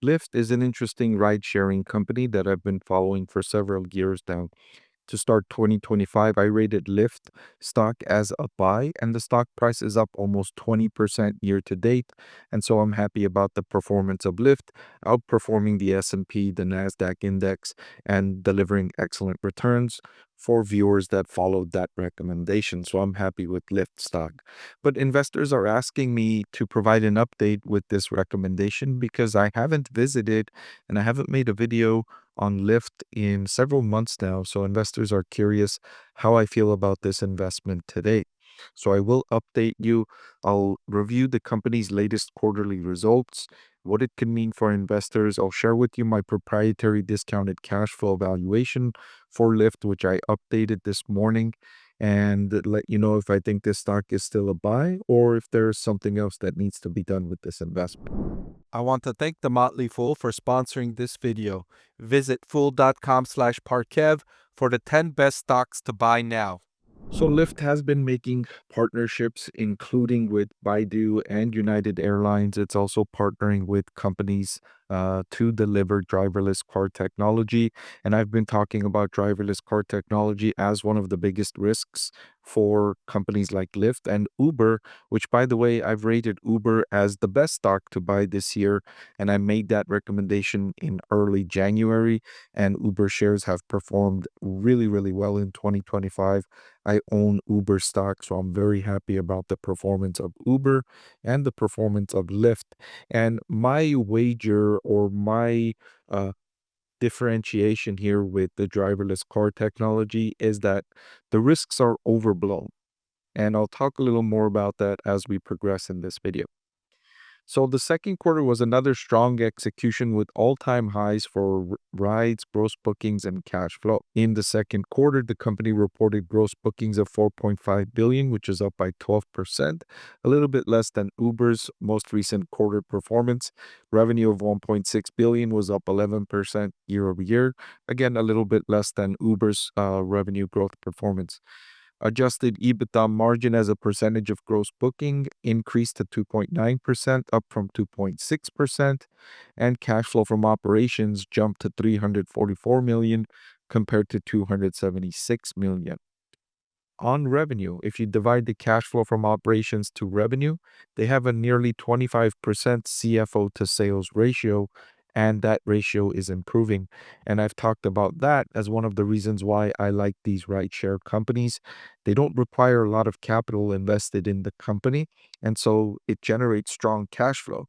Lyft is an interesting ride-sharing company that I've been following for several years now. To start 2025, I rated Lyft stock as a buy, and the stock price is up almost 20% year to date. And so I'm happy about the performance of Lyft, outperforming the S&P, the Nasdaq index, and delivering excellent returns for viewers that followed that recommendation. So I'm happy with Lyft stock. But investors are asking me to provide an update with this recommendation because I haven't visited and I haven't made a video on Lyft in several months now, so investors are curious how I feel about this investment today. So I will update you. I'll review the company's latest quarterly results, what it can mean for investors. I'll share with you my proprietary discounted cash flow valuation for Lyft, which I updated this morning, and let you know if I think this stock is still a buy or if there's something else that needs to be done with this investment. I want to thank the Motley Fool for sponsoring this video. Visit fool.com/Parkev for the 10 best stocks to buy now. So Lyft has been making partnerships, including with Baidu and United Airlines. It's also partnering with companies to deliver driverless car technology. And I've been talking about driverless car technology as one of the biggest risks for companies like Lyft and Uber, which, by the way, I've rated Uber as the best stock to buy this year. And I made that recommendation in early January, and Uber shares have performed really, really well in 2025. I own Uber stock, so I'm very happy about the performance of Uber and the performance of Lyft. And my wager or my uh, differentiation here with the driverless car technology is that the risks are overblown. And I'll talk a little more about that as we progress in this video. So the second quarter was another strong execution with all-time highs for rides, gross bookings, and cash flow. In the second quarter, the company reported gross bookings of 4.5 billion, which is up by 12%, a little bit less than Uber's most recent quarter performance. Revenue of 1.6 billion was up 11% year over year. Again, a little bit less than Uber's revenue growth performance. Adjusted EBITDA margin as a percentage of gross booking increased to 2.9%, up from 2.6%, and cash flow from operations jumped to 344 million compared to 276 million. On revenue, if you divide the cash flow from operations to revenue, they have a nearly 25% CFO to sales ratio, and that ratio is improving. And I've talked about that as one of the reasons why I like these rideshare companies. They don't require a lot of capital invested in the company, and so it generates strong cash flow.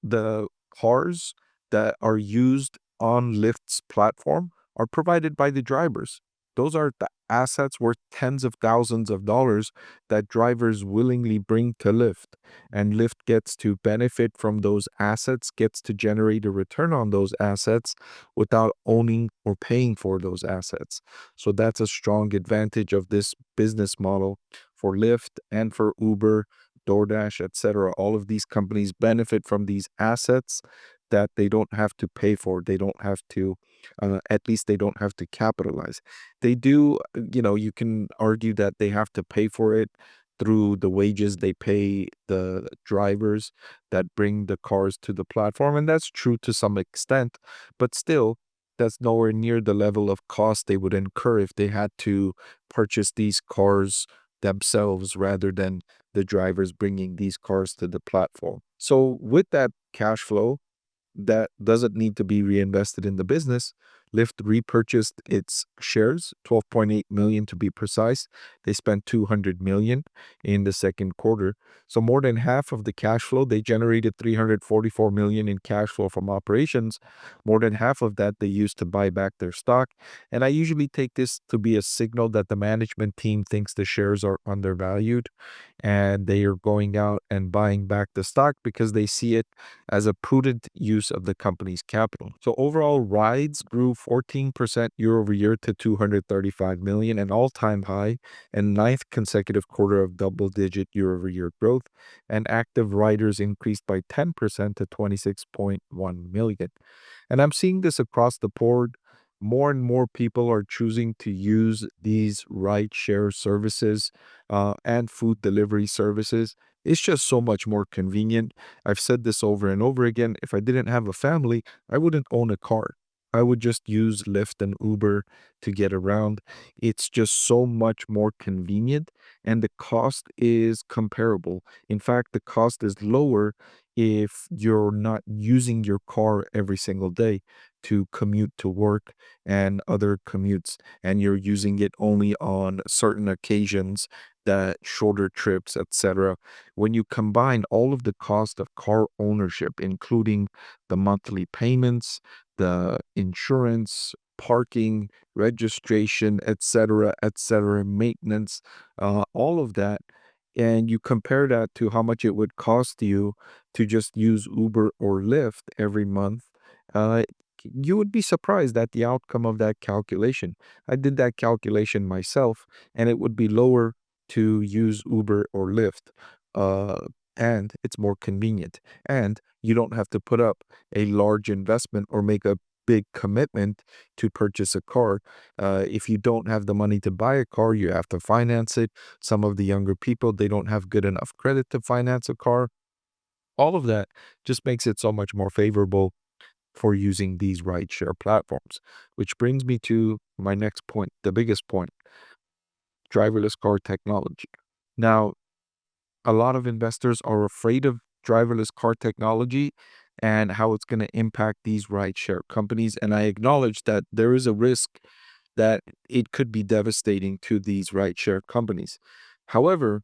The cars that are used on Lyft's platform are provided by the drivers. Those are the assets worth tens of thousands of dollars that drivers willingly bring to Lyft. And Lyft gets to benefit from those assets, gets to generate a return on those assets without owning or paying for those assets. So that's a strong advantage of this business model for Lyft and for Uber, DoorDash, etc. All of these companies benefit from these assets that they don't have to pay for. They don't have to, at least they don't have to capitalize. They do, you can argue that they have to pay for it through the wages they pay the drivers that bring the cars to the platform. And that's true to some extent, but still, that's nowhere near the level of cost they would incur if they had to purchase these cars themselves rather than the drivers bringing these cars to the platform. So with that cash flow that doesn't need to be reinvested in the business, Lyft repurchased its shares, 12.8 million to be precise. They spent 200 million in the second quarter. So more than half of the cash flow, they generated 344 million in cash flow from operations. More than half of that they used to buy back their stock. And I usually take this to be a signal that the management team thinks the shares are undervalued and they are going out and buying back the stock because they see it as a prudent use of the company's capital. So overall, rides grew 14% year over year to 235 million, an all-time high, and ninth consecutive quarter of double-digit year-over-year growth. And active riders increased by 10% to 26.1 million. And I'm seeing this across the board. More and more people are choosing to use these ride share services and food delivery services. It's just so much more convenient. I've said this over and over again. If I didn't have a family, I wouldn't own a car. I would just use Lyft and Uber to get around. It's just so much more convenient, and the cost is comparable. In fact, the cost is lower if you're not using your car every single day to commute to work and other commutes, and you're using it only on certain occasions, that shorter trips, etc. When you combine all of the cost of car ownership, including the monthly payments, the insurance, parking, registration, etc., maintenance, all of that, and you compare that to how much it would cost you to just use Uber or Lyft every month, uh, you would be surprised at the outcome of that calculation. I did that calculation myself, and it would be lower to use Uber or Lyft. Uh, and it's more convenient. And you don't have to put up a large investment or make a big commitment to purchase a car. If you don't have the money to buy a car, you have to finance it. Some of the younger people, they don't have good enough credit to finance a car. All of that just makes it so much more favorable for using these rideshare platforms, which brings me to my next point, the biggest point: driverless car technology. Now, a lot of investors are afraid of driverless car technology and how it's going to impact these rideshare companies. And I acknowledge that there is a risk that it could be devastating to these rideshare companies. However,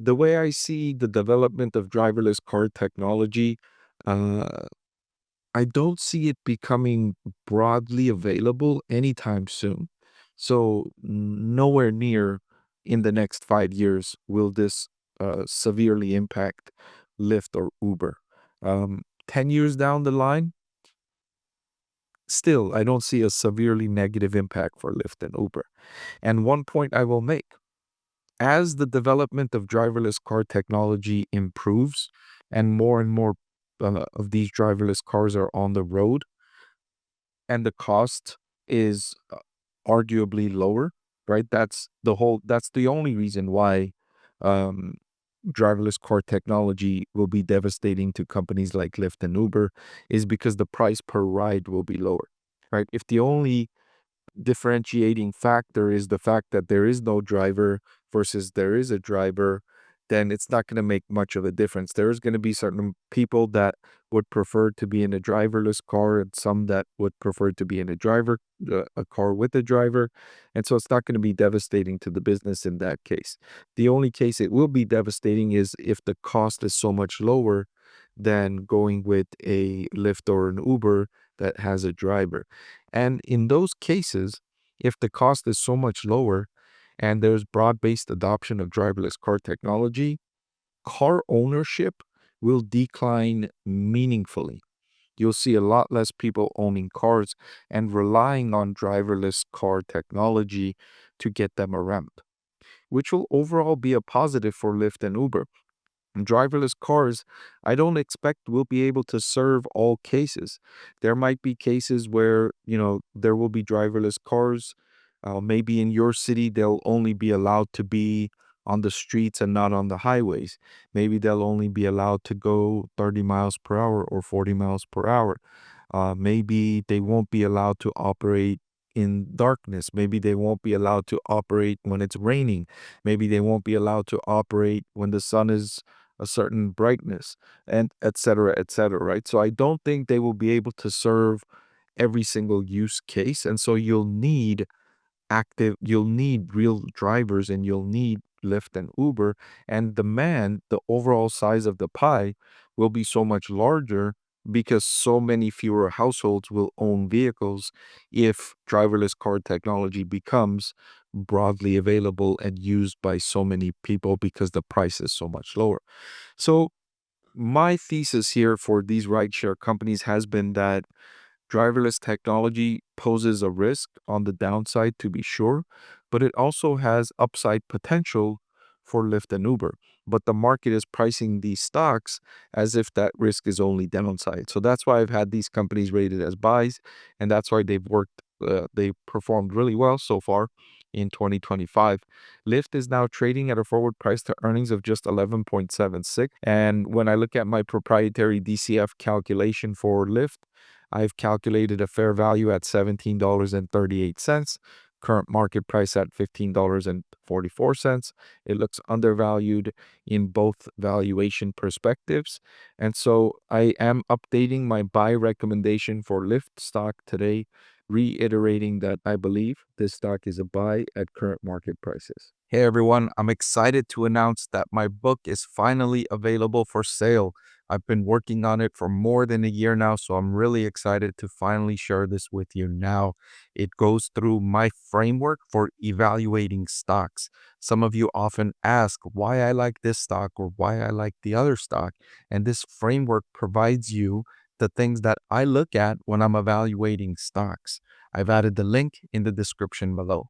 the way I see the development of driverless car technology, uh, I don't see it becoming broadly available anytime soon. So, nowhere near in the next 5 years will this severely impact Lyft or Uber. 10 years down the line, still, I don't see a severely negative impact for Lyft and Uber. And one point I will make: as the development of driverless car technology improves and more of these driverless cars are on the road, and the cost is arguably lower, right? That's the only reason why um, driverless car technology will be devastating to companies like Lyft and Uber, is because the price per ride will be lower, right? If the only differentiating factor is the fact that there is no driver versus there is a driver, then it's not going to make much of a difference. There's going to be certain people that would prefer to be in a driverless car and some that would prefer to be in a car with a driver. And so it's not going to be devastating to the business in that case. The only case it will be devastating is if the cost is so much lower than going with a Lyft or an Uber that has a driver. And in those cases, if the cost is so much lower and there's broad-based adoption of driverless car technology, car ownership will decline meaningfully. You'll see a lot less people owning cars and relying on driverless car technology to get them around, which will overall be a positive for Lyft and Uber. Driverless cars, I don't expect will be able to serve all cases. There might be cases where, there will be driverless cars. Maybe in your city, they'll only be allowed to be on the streets and not on the highways. Maybe they'll only be allowed to go 30 miles per hour or 40 miles per hour. Maybe they won't be allowed to operate in darkness. Maybe they won't be allowed to operate when it's raining. Maybe they won't be allowed to operate when the sun is a certain brightness, and et cetera, right? So I don't think they will be able to serve every single use case. And so you'll need real drivers, and you'll need Lyft and Uber, and the overall size of the pie will be so much larger because so many fewer households will own vehicles if driverless car technology becomes broadly available and used by so many people because the price is so much lower. So my thesis here for these rideshare companies has been that driverless technology poses a risk on the downside, to be sure, but it also has upside potential for Lyft and Uber. But the market is pricing these stocks as if that risk is only downside. So that's why I've had these companies rated as buys, and that's why they've worked they performed really well so far in 2025. Lyft is now trading at a forward price to earnings of just 11.76. And when I look at my proprietary DCF calculation for Lyft, I've calculated a fair value at $17.38, current market price at $15.44. It looks undervalued in both valuation perspectives. And so I am updating my buy recommendation for Lyft stock today, reiterating that I believe this stock is a buy at current market prices. Hey everyone, I'm excited to announce that my book is finally available for sale. I've been working on it for more than a year now, so I'm really excited to finally share this with you now. It goes through my framework for evaluating stocks. Some of you often ask why I like this stock or why I like the other stock, and this framework provides you the things that I look at when I'm evaluating stocks. I've added the link in the description below.